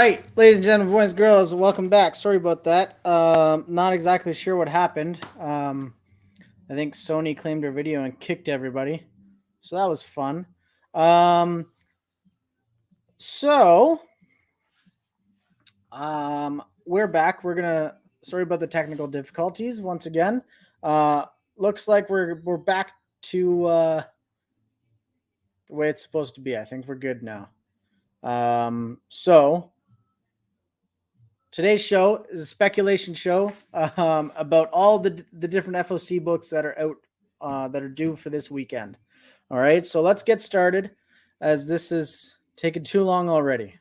right, ladies and gentlemen, boys and girls, welcome back. Sorry about that. Not exactly sure what happened. I think Sony claimed our video and kicked everybody, so that was fun. Um, so we're back. Sorry about the technical difficulties once again. Looks like we're back to the way it's supposed to be. I think we're good now. So today's show is a speculation show about all the different FOC books that are out that are due for this weekend. All right, so let's get started, as this is taking too long already.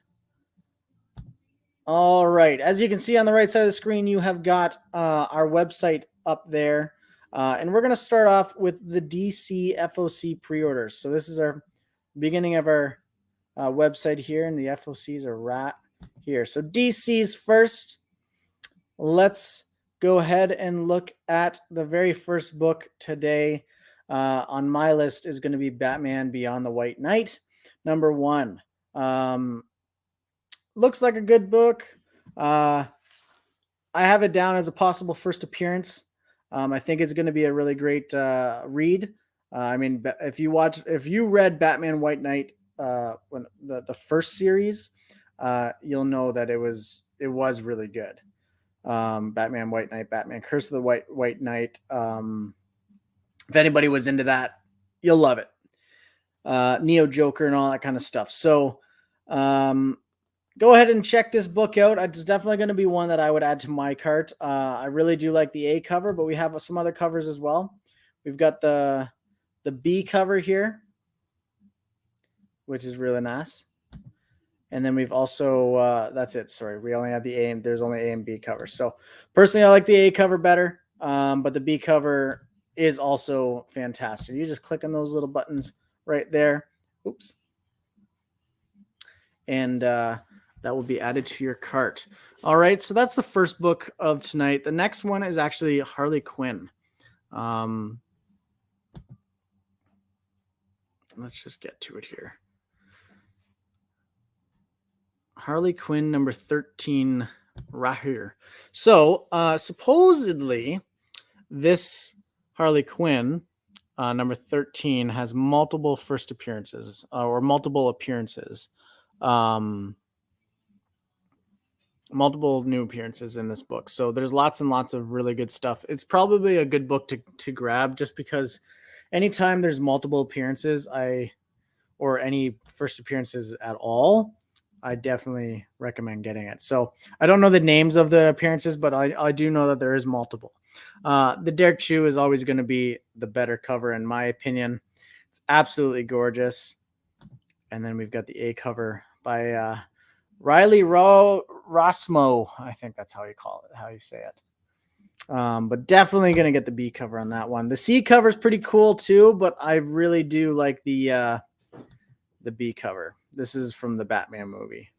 All right, as you can see on the right side of the screen, you have got our website up there, and we're going to start off with the DC FOC pre-orders. So this is our beginning of our website here, and the FOCs are right here. So DC's first. Let's go ahead and look at the very first book today. On my list is going to be Batman Beyond the White Knight, number 1. Looks like a good book. I have it down as a possible first appearance. I think it's going to be a really great read. I mean, if you read Batman White Knight when the first series, you'll know that it was really good. Batman White Knight, Batman Curse of the White Knight. If anybody was into that, you'll love it. Neo Joker and all that kind of stuff. So go ahead and check this book out. It's definitely going to be one that I would add to my cart. I really do like the A cover, but we have some other covers as well. We've got the B cover here, which is really nice. And then we've also, that's it. Sorry, we only have the A, and there's only A and B covers. So personally, I like the A cover better, but the B cover is also fantastic. You just click on those little buttons right there. Oops. And that will be added to your cart. All right, so that's the first book of tonight. The next one is actually Harley Quinn. Let's just get to it here. Harley Quinn number 13 right here. So supposedly this Harley Quinn number 13 has multiple first appearances or multiple appearances. Multiple new appearances in this book. So there's lots and lots of really good stuff. It's probably a good book to grab, just because anytime there's multiple appearances, or any first appearances at all, I definitely recommend getting it. So I don't know the names of the appearances, but I do know that there is multiple. The Derek Chew is always going to be the better cover, in my opinion. It's absolutely gorgeous. And then we've got the A cover by Riley Rossmo. I think that's how you say it. But definitely going to get the B cover on that one. The C cover is pretty cool too, but I really do like the B cover. This is from the Batman movie.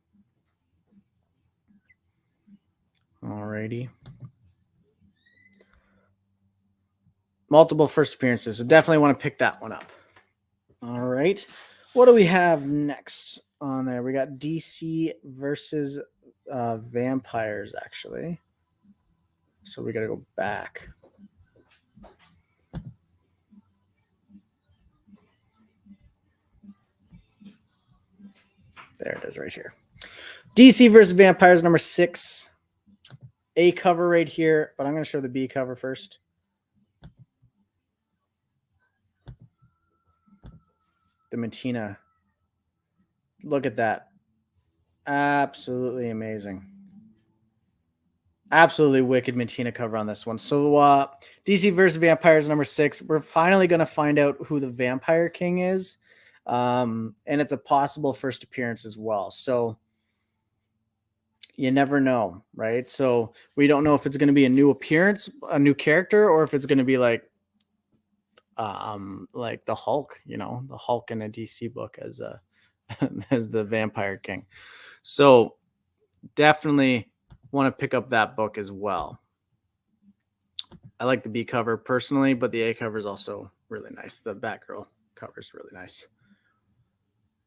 Alrighty. Multiple first appearances, so definitely want to pick that one up. All right. What do we have next on there? We got DC versus vampires, actually. So we got to go back. There it is right here. DC versus vampires number 6. A cover right here, but I'm going to show the B cover first. The Matina. Look at that. Absolutely amazing. Absolutely wicked Matina cover on this one. So DC versus vampires number 6. We're finally going to find out who the Vampire King is. And it's a possible first appearance as well. So you never know, right? So we don't know if it's going to be a new appearance, a new character, or if it's going to be like the Hulk, the Hulk in a DC book as as the Vampire King. So definitely want to pick up that book as well. I like the B cover personally, but the A cover is also really nice. The Batgirl cover is really nice,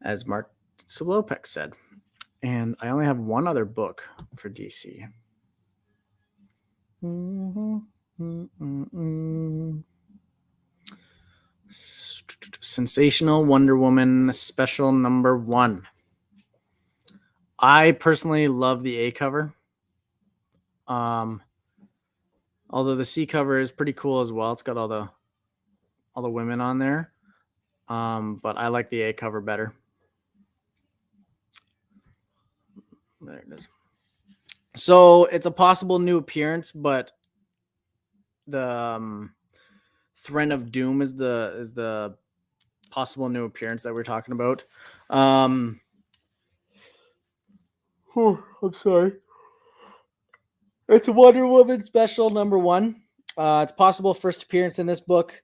as Mark Solopek said. And I only have one other book for DC. Sensational Wonder Woman special number 1. I personally love the A cover. Although the C cover is pretty cool as well. It's got all the women on there. But I like the A cover better. There it is. So it's a possible new appearance, but the Thren of Doom is the possible new appearance that we're talking about. I'm sorry. It's a Wonder Woman special number 1. It's possible first appearance in this book.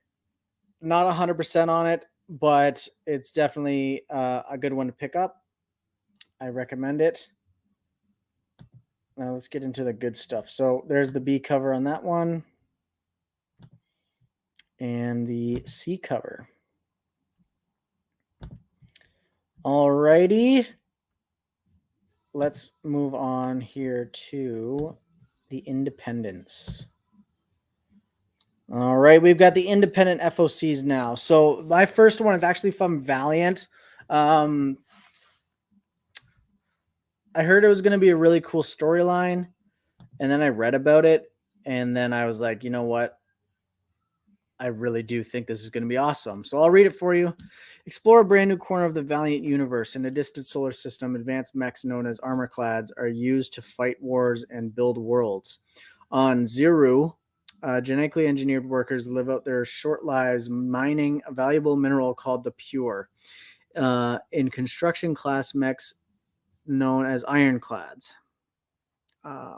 Not 100% on it, but it's definitely a good one to pick up. I recommend it. Now let's get into the good stuff. So there's the B cover on that one. And the C cover. Alrighty. Let's move on here to the Independents. All right, we've got the independent FOCs now. So my first one is actually from Valiant. I heard it was going to be a really cool storyline, and then I read about it, and then I was like, you know what? I really do think this is going to be awesome. So I'll read it for you. Explore a brand new corner of the Valiant universe. In a distant solar system, advanced mechs known as armorclads are used to fight wars and build worlds. On Ziru, genetically engineered workers live out their short lives mining a valuable mineral called the Pure in construction class mechs known as ironclads.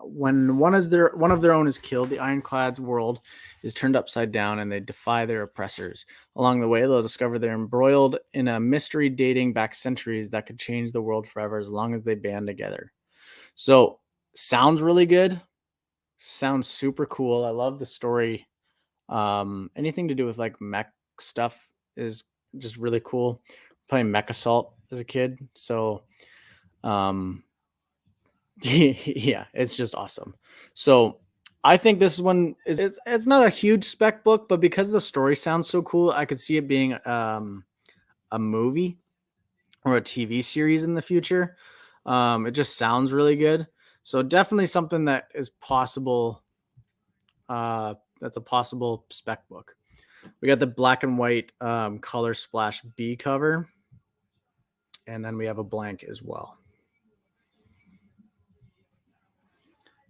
When one of their own is killed, the ironclads world is turned upside down and they defy their oppressors. Along the way, they'll discover they're embroiled in a mystery dating back centuries that could change the world forever as long as they band together. So, sounds really good. Sounds super cool. I love the story. Anything to do with like mech stuff is just really cool. Playing Mech Assault as a kid, so yeah, it's just awesome. So I think this one is it's not a huge spec book, but because the story sounds so cool, I could see it being a movie or a TV series in the future. It just sounds really good. So definitely something that is possible. That's a possible spec book. We got the black and white color splash B cover, and then we have a blank as well.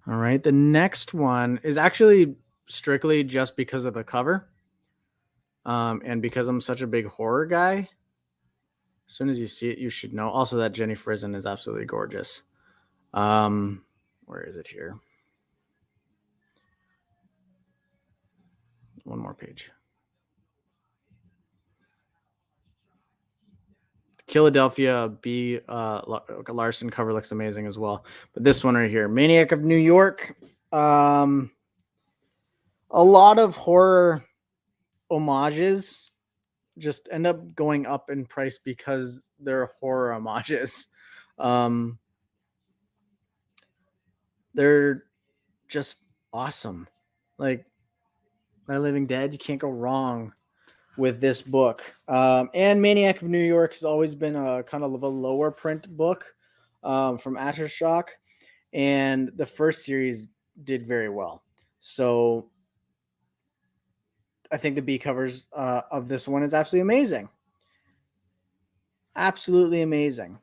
All right, the next one is actually strictly just because of the cover, and because I'm such a big horror guy. As soon as you see it, you should know. Also, that Jenny Frison is absolutely gorgeous. Where is it here? One more page. Philadelphia B. Larson cover looks amazing as well. But this one right here, Maniac of New York. A lot of horror homages just end up going up in price because they're horror homages. They're just awesome. Like My Living Dead, you can't go wrong with this book. And Maniac of New York has always been a kind of a lower print book from Aftershock, and the first series did very well. So I think the B covers of this one is absolutely amazing. Absolutely amazing.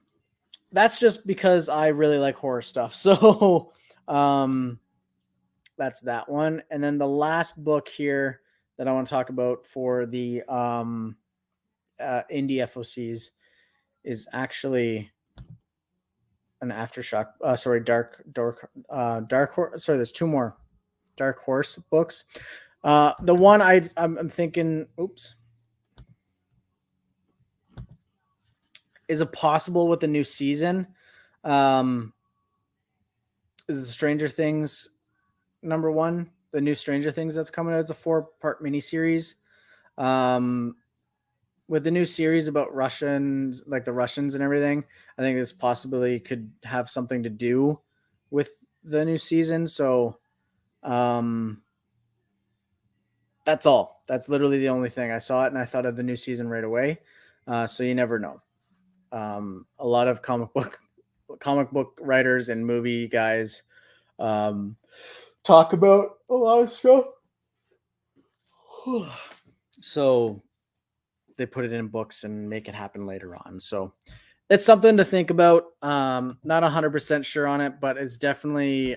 That's just because I really like horror stuff. So that's that one. And then the last book here that I want to talk about for the indie FOCs is actually an Aftershock. Dark Horse. Sorry, there's two more Dark Horse books. The one I'm thinking, is it possible with the new season? Is the Stranger Things number 1? The new Stranger Things that's coming out. It's a 4-part miniseries. with the new series about Russians, like the Russians and everything, I think this possibly could have something to do with the new season. So, that's all. That's literally the only thing. I saw it and I thought of the new season right away. So you never know. A lot of comic book writers and movie guys um, talk about a lot of stuff. So they put it in books and make it happen later on. So it's something to think about. Not 100% sure on it, but it's definitely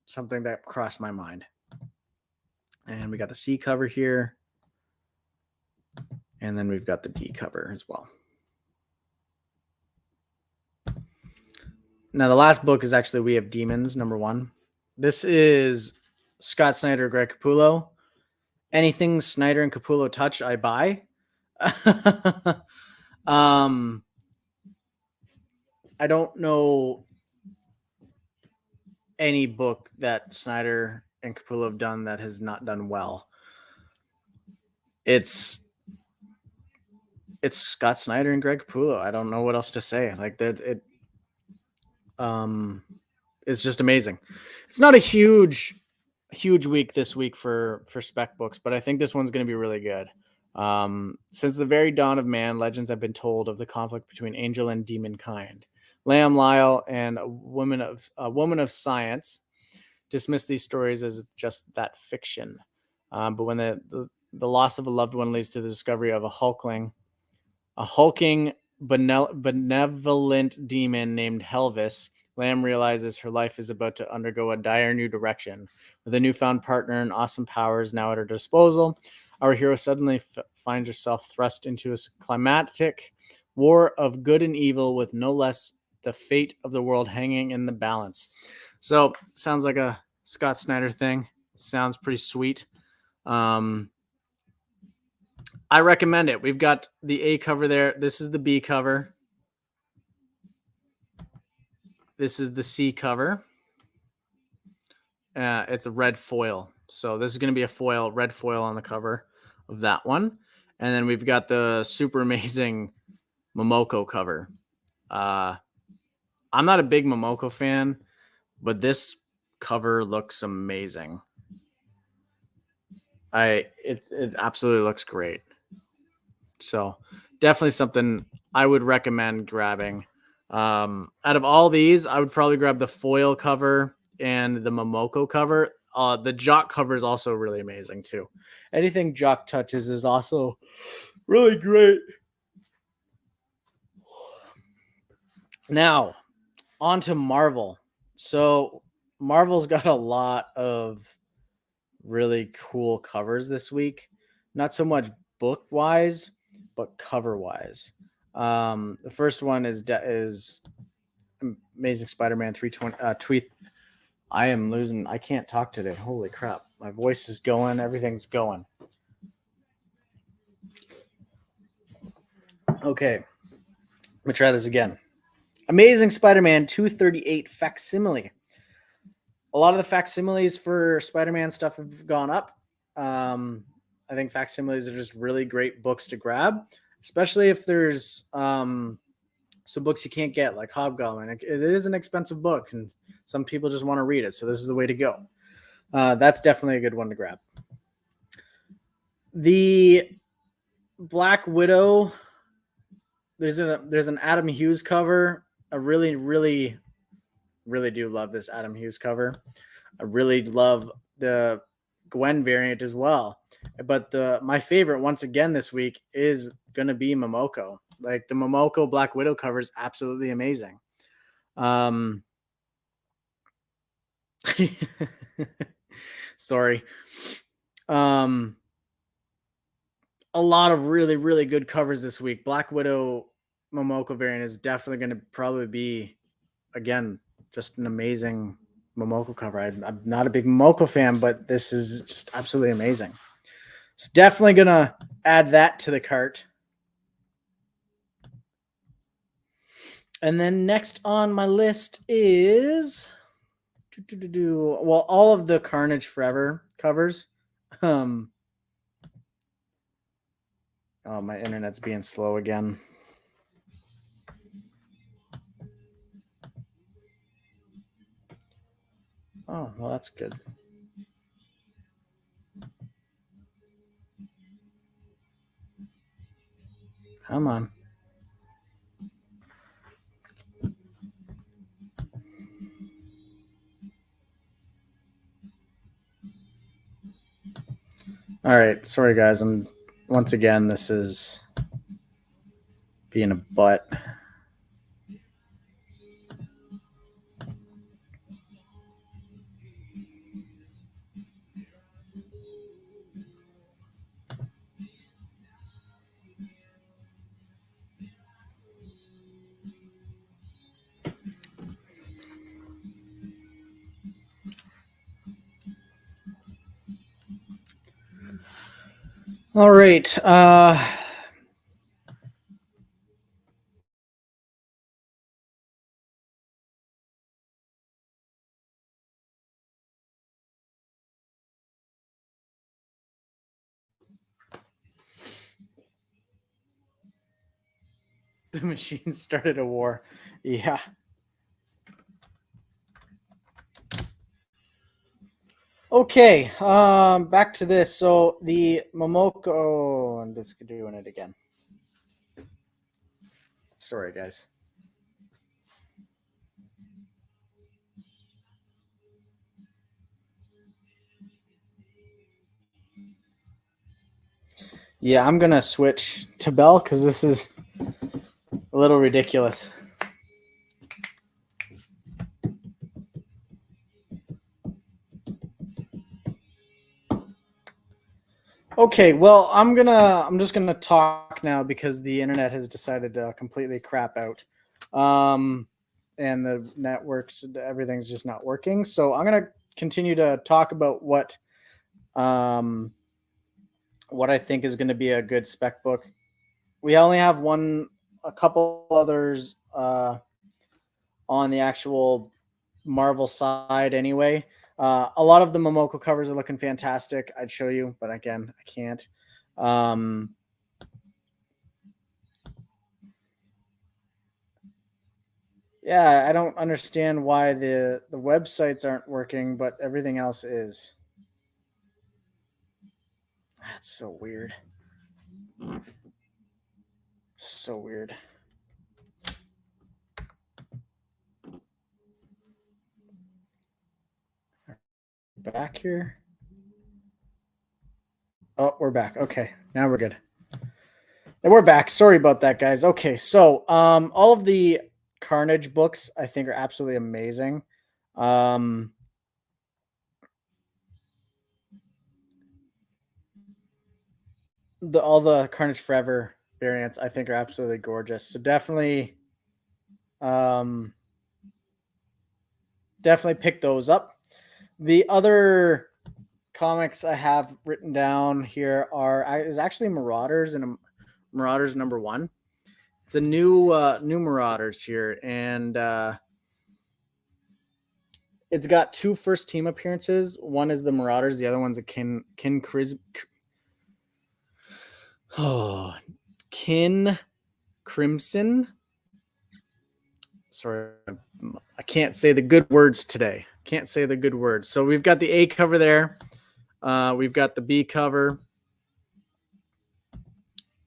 something that crossed my mind. And we got the C cover here. And then we've got the D cover as well. Now, the last book is actually We Have Demons, #1. This is Scott Snyder, Greg Capullo. Anything Snyder and Capullo touch, I buy. I don't know any book that Snyder and Capullo have done that has not done well. It's Scott Snyder and Greg Capullo. I don't know what else to say. Like that, it's just amazing. It's not a huge week this week for Spec books, but I think this one's going to be really good. Since the very dawn of man, legends have been told of the conflict between angel and demon kind. Lamb Lyle and a woman of science dismiss these stories as just that fiction. But when the loss of a loved one leads to the discovery of a hulking benevolent demon named Helvis, Lamb realizes her life is about to undergo a dire new direction. With a newfound partner and awesome powers now at her disposal, our hero suddenly finds herself thrust into a climactic war of good and evil, with no less the fate of the world hanging in the balance. So, sounds like a Scott Snyder thing. Sounds pretty sweet. I recommend it. We've got the A cover there. This is the B cover. This is the C cover. It's a red foil. So this is going to be a red foil on the cover of that one. And then we've got the super amazing Momoko cover. I'm not a big Momoko fan, but this cover looks amazing. It absolutely looks great. So definitely something I would recommend grabbing. Out of all these, I would probably grab the foil cover and the Momoko cover. The Jock cover is also really amazing too. Anything Jock touches is also really great. Now, on to Marvel. So Marvel's got a lot of really cool covers this week. Not so much book wise, but cover wise. The first one is Amazing Spider-Man 320 tweet. I am losing. I can't talk today. Holy crap. My voice is going. Everything's going. Okay. Let me try this again. Amazing Spider-Man 238 facsimile. A lot of the facsimiles for Spider-Man stuff have gone up. I think facsimiles are just really great books to grab, especially if there's some books you can't get, like Hobgoblin. It is an expensive book, and some people just want to read it, so this is the way to go. That's definitely a good one to grab. The Black Widow, there's an Adam Hughes cover. I really, really, really do love this Adam Hughes cover. I really love the Gwen variant as well. But my favorite, once again, this week is going to be Momoko. Like the Momoko Black Widow cover is absolutely amazing. Sorry. A lot of really, really good covers this week. Black Widow Momoko variant is definitely going to probably be, again, just an amazing Momoko cover. I'm not a big Momoko fan, but this is just absolutely amazing. It's definitely going to add that to the cart. And then next on my list is all of the Carnage Forever covers. Oh, my internet's being slow again. Oh, well, that's good. Come on. All right. Sorry, guys. Once again, this is being a butt. All right. The machine started a war. Yeah. Okay. Back to this. So the Momoko, and this doing it again. Sorry, guys. Yeah, I'm gonna switch to Bell because this is a little ridiculous. Okay, well, I'm just gonna talk now because the internet has decided to completely crap out, and the networks, everything's just not working. So I'm gonna continue to talk about what I think is going to be a good spec book. We only have a couple others on the actual Marvel side anyway. A lot of the Momoko covers are looking fantastic. I'd show you, but again, I can't. Yeah, I don't understand why the websites aren't working, but everything else is. That's so weird. So weird. Back here. Oh, we're back. Okay, now we're good. And we're back. Sorry about that, guys. Okay, so all of the Carnage books I think are absolutely amazing. Um, all the Carnage Forever variants I think are absolutely gorgeous. So um, definitely pick those up. The other comics I have written down here is actually Marauders and Marauders #1. It's a new Marauders here, and it's got two first team appearances. One is the Marauders, the other one's a Kin Crimson. Sorry, I can't say the good words today. Can't say the good words. So we've got the A cover there. We've got the B cover.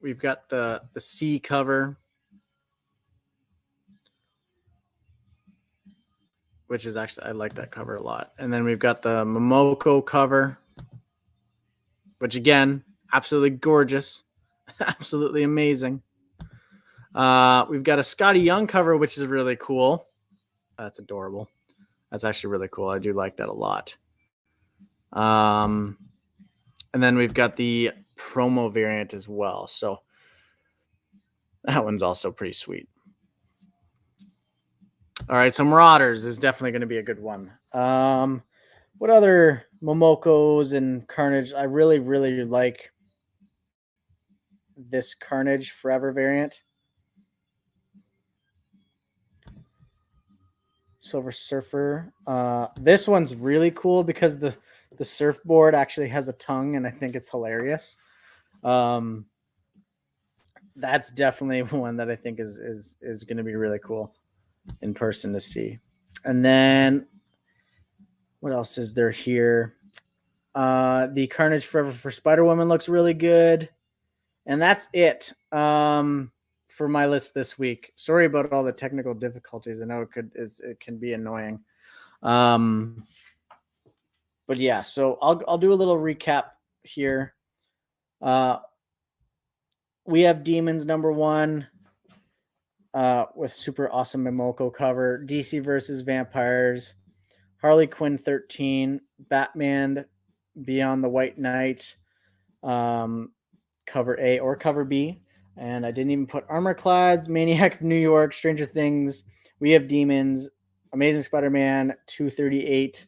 We've got the C cover, which is actually, I like that cover a lot. And then we've got the Momoko cover, which again, absolutely gorgeous, absolutely amazing. We've got a Scotty Young cover, which is really cool. That's adorable. That's actually really cool. I do like that a lot. And then we've got the promo variant as well. So that one's also pretty sweet. All right, so Marauders is definitely going to be a good one. What other Momokos and Carnage? I really, really like this Carnage Forever variant. Silver Surfer. This one's really cool because the surfboard actually has a tongue, and I think it's hilarious. that's definitely one that I think is going to be really cool in person to see. And then what else is there here? The Carnage Forever for Spider-Woman looks really good. And that's it for my list this week. Sorry about all the technical difficulties. I know it can be annoying. But yeah, so I'll do a little recap here. We have Demons #1 with super awesome Momoko cover. DC versus Vampires. Harley Quinn 13. Batman Beyond the White Knight. Cover A or cover B. And I didn't even put Armorclads, Maniac of New York, Stranger Things, We Have Demons, Amazing Spider-Man 238,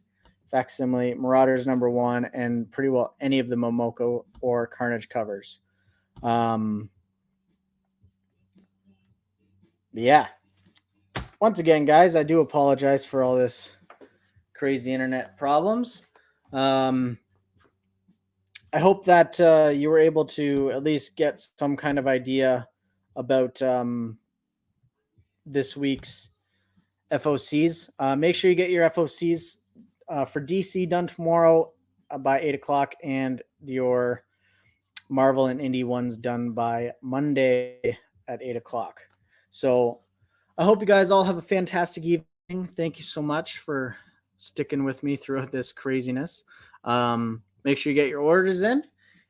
Facsimile, Marauders #1, and pretty well any of the Momoko or Carnage covers. Yeah. Once again, guys, I do apologize for all this crazy internet problems. I hope that you were able to at least get some kind of idea about this week's FOCs. Make sure you get your FOCs for DC done tomorrow by 8 o'clock and your Marvel and Indie ones done by Monday at 8 o'clock. So I hope you guys all have a fantastic evening. Thank you so much for sticking with me throughout this craziness. Make sure you get your orders in,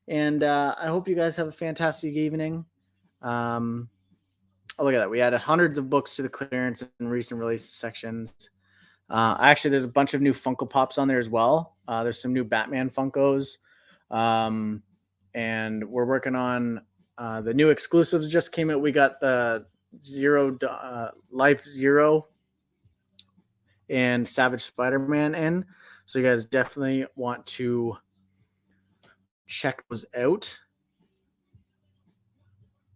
and I hope you guys have a fantastic evening. Oh, look at that. We added hundreds of books to the clearance and recent release sections. Actually, there's a bunch of new Funko Pops on there as well. There's some new Batman Funkos. And we're working on the new exclusives just came out. We got the Life Zero and Savage Spider-Man in. So you guys definitely want to check those out.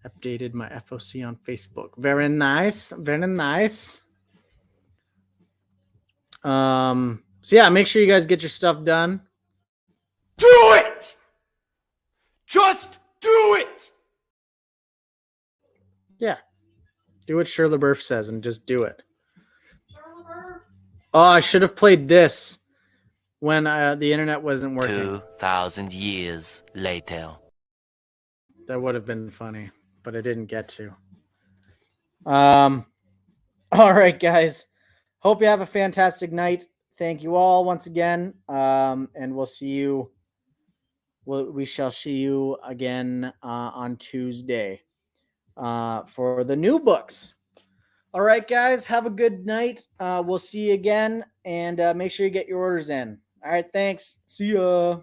Updated my FOC on Facebook. Very nice. Very nice. So yeah, make sure you guys get your stuff done. Do it! Just do it! Yeah. Do what Shirley Burf says and just do it. Oh, I should have played this when the internet wasn't working. 2,000 years later. That would have been funny, but I didn't get to. All right, guys. Hope you have a fantastic night. Thank you all once again. And we'll see you. We shall see you again on Tuesday for the new books. All right, guys. Have a good night. We'll see you again. And make sure you get your orders in. All right. Thanks. See ya.